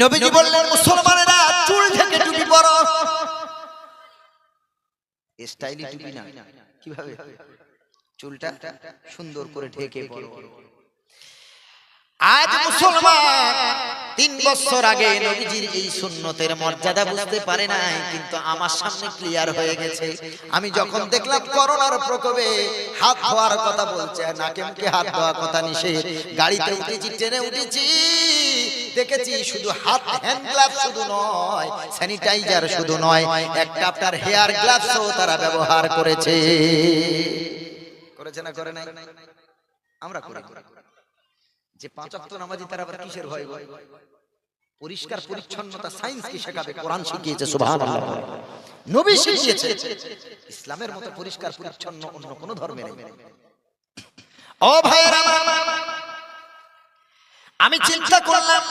নবীজি বললেন মুসলমানেরা চুল থেকে টুপি পরো। স্টাইলি টুপি না, কিভাবে চুলটা সুন্দর করে ঢেকে পরো। আজ মুসলমান 3 বছর আগে নবীজির এই সুন্নতের মর্যাদা বুঝতে পারে নাই, কিন্তু আমার সামনে ক্লিয়ার হয়ে গেছে। আমি যখন দেখলাম করোনার প্রকোপে হাত ধোয়ার কথা বলছে, নাকে মুখে হাত ধোয়া কথা নিষেধ, গাড়িতে উঠেছি, ট্রেনে উঠেছি, দেখেছি শুধু হাত হ্যান্ড গ্লাভস শুধু নয়, স্যানিটাইজার শুধু নয়, একটা আপনার হেয়ার গ্লাভসও তারা ব্যবহার করেছে। করেছে না করে নাই? আমরা করি। যে 5 ওয়াক্ত নামাজি তারা আবার কিসের ভয়? পরিষ্কার পরিচ্ছন্নতা সায়েন্স কি শেখাবে? কোরআন শিখিয়েছে, সুবহানাল্লাহ। নবী শিখিয়েছে। ইসলামের মতো পরিষ্কার পরিচ্ছন্ন অন্য কোন ধর্মে নেই। ও ভাইরা, আমি চিন্তা করলাম